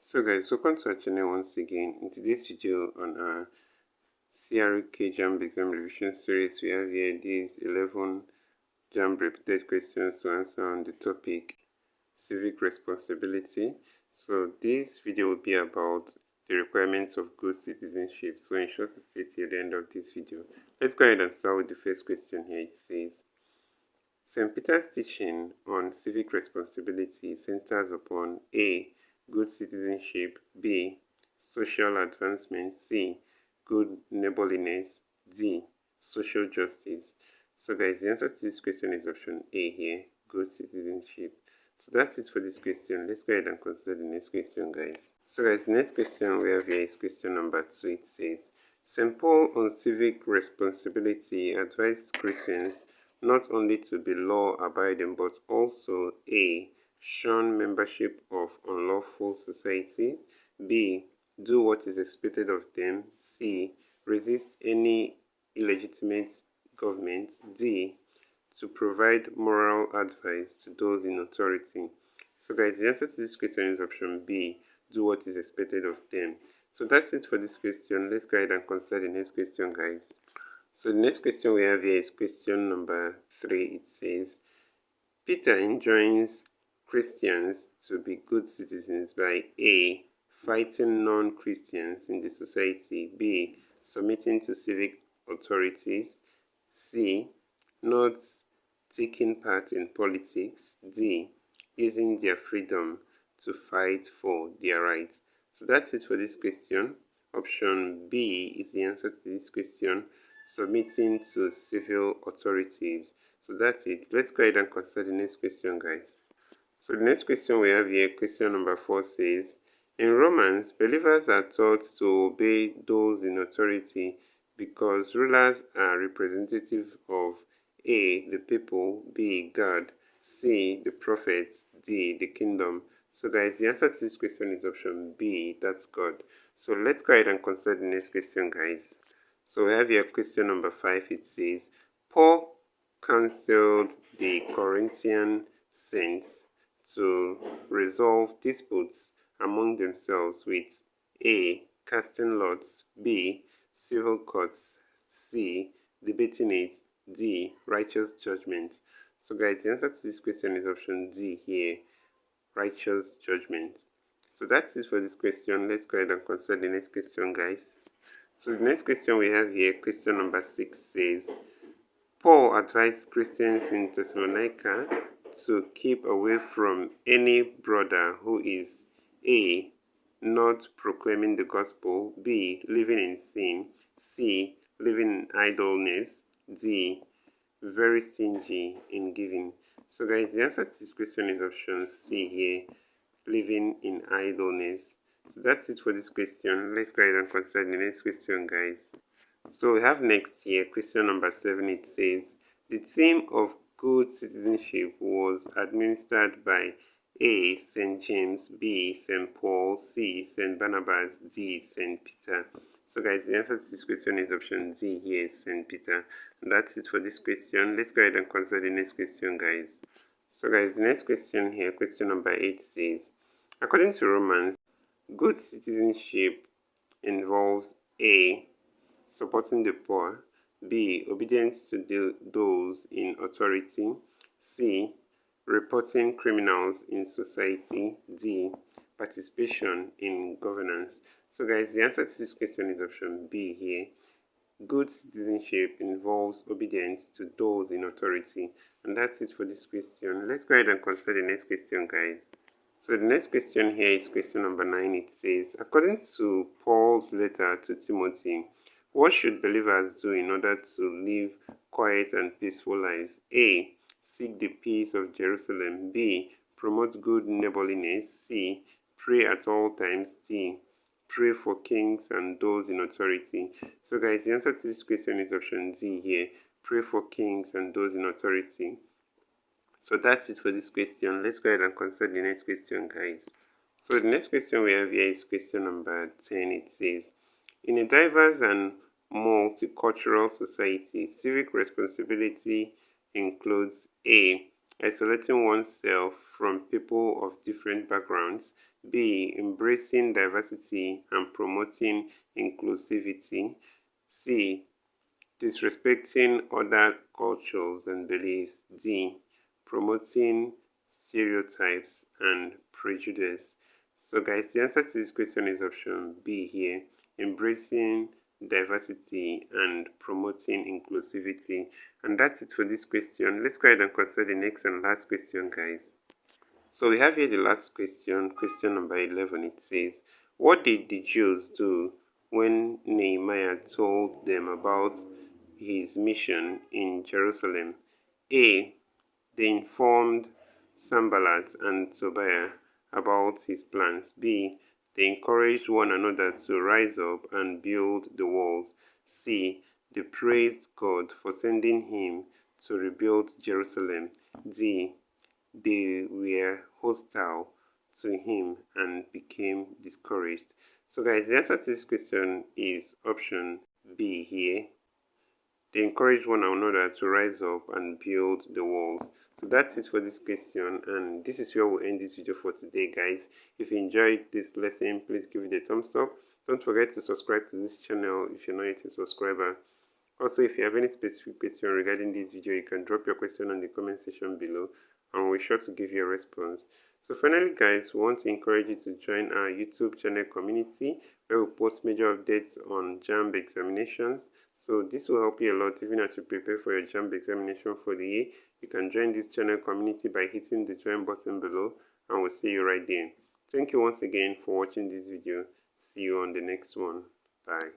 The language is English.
So guys, welcome to our channel once again. In today's video on our CRK JAMB exam revision series, we have here these 11 JAMB repeated questions to answer on the topic civic responsibility. So this video will be about the requirements of good citizenship. So ensure to stay till the end of this video. Let's go ahead and start with the first question here. It says, St. Peter's teaching on civic responsibility centers upon A. Good citizenship, B. Social advancement, C. Good neighborliness, D. Social justice. So guys, the answer to this question is option A here, good citizenship. So that's it for this question. Let's go ahead and consider the next question, guys. So guys, the next question we have here is question number 2. It says, St. Paul on civic responsibility advised Christians not only to be law-abiding but also A. Shun membership of unlawful societies, B. Do what is expected of them, C. Resist any illegitimate government, D. To provide moral advice to those in authority. So guys, the answer to this question is option B. Do what is expected of them. So that's it for this question. Let's go ahead and consider the next question, guys. So the next question we have here is question number 3. It says, Peter enjoins Christians to be good citizens by A. Fighting non-Christians in the society, B. Submitting to civic authorities, C. Not taking part in politics, D. Using their freedom to fight for their rights. So that's it for this question. Option B is the answer to this question, submitting to civil authorities. So that's it. Let's go ahead and consider the next question, guys. So the next question we have here, question number 4 says, in Romans, believers are taught to obey those in authority because rulers are representative of A. the people, B. God, C. the prophets, D. the kingdom. So guys, the answer to this question is option B, that's God. So let's go ahead and consider the next question, guys. So we have here question number 5. It says, Paul counseled the Corinthian saints to resolve disputes among themselves with A. Casting lots, B. Civil courts, C. Debating it, D. Righteous judgment. So guys, the answer to this question is option D here, righteous judgment. So that's it for this question. Let's go ahead and consider the next question, guys. So the next question we have here, question number 6 says, Paul advised Christians in Thessalonica to keep away from any brother who is A. Not proclaiming the gospel, B. Living in sin, C. Living in idleness, D. Very stingy in giving. So guys, the answer to this question is option C here, living in idleness. So that's it for this question. Let's go ahead and consider the next question, guys. So we have next here, question number 7. It says, the theme of good citizenship was administered by A. St. James, B. St. Paul, C. St. Barnabas, D. St. Peter. So guys, the answer to this question is option D here, St. Peter. And that's it for this question. Let's go ahead and consider the next question, guys. So guys, the next question here, question number 8 says, according to Romans, good citizenship involves A. Supporting the poor, B. Obedience to those in authority, C. Reporting criminals in society, D. Participation in governance. So guys, the answer to this question is option B here. Good citizenship involves obedience to those in authority. And that's it for this question. Let's go ahead and consider the next question, guys. So the next question here is question number 9. It says, according to Paul's letter to Timothy, what should believers do in order to live quiet and peaceful lives? A. Seek the peace of Jerusalem. B. Promote good neighborliness. C. Pray at all times. D. Pray for kings and those in authority. So guys, the answer to this question is option D here. Pray for kings and those in authority. So that's it for this question. Let's go ahead and consider the next question, guys. So the next question we have here is question number 10. It says, in a diverse and multicultural society, civic responsibility includes A. Isolating oneself from people of different backgrounds. B. Embracing diversity and promoting inclusivity. C. Disrespecting other cultures and beliefs. D. Promoting stereotypes and prejudice. So guys, the answer to this question is option B here, embracing diversity and promoting inclusivity. And that's it for this question. Let's go ahead and consider the next and last question, guys. So we have here the last question, question number 11. It says, what did the Jews do when Nehemiah told them about his mission in Jerusalem? A. They informed Sanballat and Tobiah about his plans. B. They encouraged one another to rise up and build the walls. C. They praised God for sending him to rebuild Jerusalem. D. They were hostile to him and became discouraged. So guys, the answer to this question is option B here. They encourage one another to rise up and build the walls. So that's it for this question, and this is where we'll end this video for today, guys. If you enjoyed this lesson, please give it a thumbs up. Don't forget to subscribe to this channel if you're not yet a subscriber. Also, if you have any specific question regarding this video, you can drop your question in the comment section below, and we'll be sure to give you a response. So finally, guys, we want to encourage you to join our YouTube channel community, where we post major updates on JAMB examinations. So this will help you a lot even as you prepare for your JAMB examination for the year. You can join this channel community by hitting the join button below, and we'll see you right there. Thank you once again for watching this video. See you on the next one. Bye.